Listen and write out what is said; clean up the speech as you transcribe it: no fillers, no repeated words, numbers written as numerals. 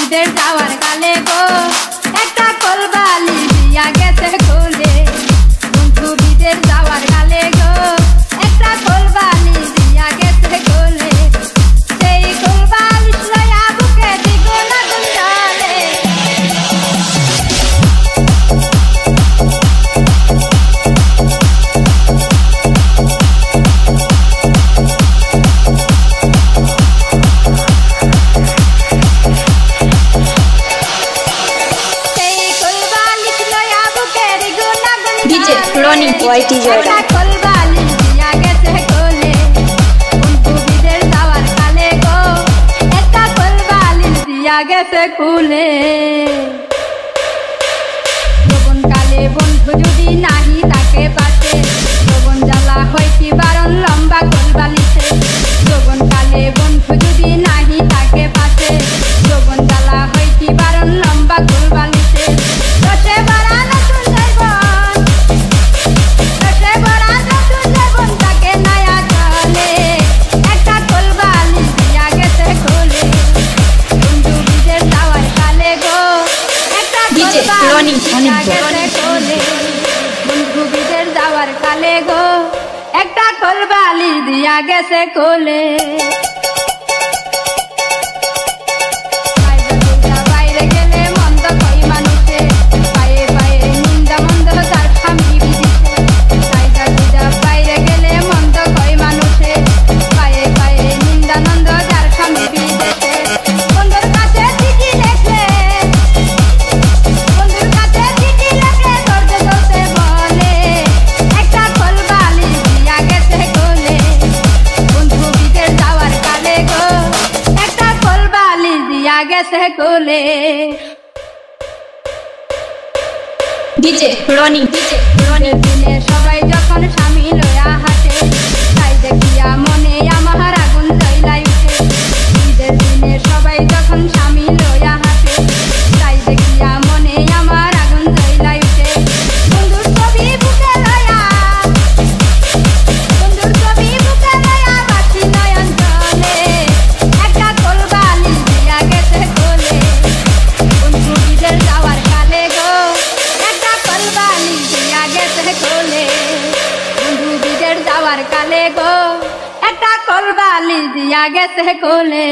বিদের যাওয়ার কালে গো একটা কলবালি দিয়া গেছে কোলে। বন্ধু বিদের যাওয়ার কালে গো একটা কলবালি দিয়া গেছে কোলে। সেই কলবালিশ লইয়া বুকে দ্বিগুণ আগুন জ্বলে। রনি ওয়াইটি জয়রা কলবালিশ দিয়া গেছে কোলে। বন্ধু বিদের যাওয়ার কালে গো একটা কলবালিশ দিয়া গেছে কোলে। যৌবন কালে বন্ধু যদি নাহি তাকে পাশে যৌবন জ্বালা হয় কি বারণ লম্বা কলবালিশে। যৌবন কালে বন্ধু যদি নাহি তাকে পাশে যৌবন জ্বালা হয় কি বারণ লম্বা কলবালিশে। রসে ভরা নতুন জীবন, রসে ভরা নতুন জীবন তাকে নয়া চলে। একটা কলবালিশ দিয়া গেছে কোলে। বন্ধু বিদের যাওয়ার কালে গো একটা কলবালিশ দিয়া গেছে কোলে। বন্ধু বিদের যাওয়ার কালে গো একটা কলবালিশ দিয়া গেছে কোলে। বাইরে গেলে মন্দ কই মানুষে, পায়ে পায়ে নিন্দা মন্দ তার স্বামী বিদিছে। বাইরে গেলে মন্দ কই মানুষে, পায়ে পায়ে নিন্দা নন্দ যার স্বামী বিদেশে। বন্ধুর কাছে চিঠি লেখলে, বন্ধুর কাছে চিঠি লেখলে ধরতে ধরতে বলে একটা কলবালিশ দিয়া গেছে কোলে। বন্ধু বিদের যাওয়ার কালে গো একটা কলবালিশ দিয়া গেছে কোলে। ডিজে রনি দিনে সবাই যখন স্বামী লয়া হাঁটে তাই দেখিয়া মনে আমার আগুন জ্বলাই উঠে। ঈদের দিনে সবাই যখন স্বামী লয়া হাঁটে তাই দেখিয়া মনে আমার আগুন জ্বলাই উঠে। বন্ধুর ছবি বুকে লয়া, বন্ধুর ছবি বুকে লয়া বাঁচি নয়ন জলে। একটা কলবালিশ দিয়া গেছে কোলে। বন্ধু বিদের যাওয়ার কালে গো একটা কলবালিশ দিয়া গেছে কোলে। বন্ধু বিদের যাওয়ার কালে গো একটা কলবালিশ দিয়া গেছে কোলে।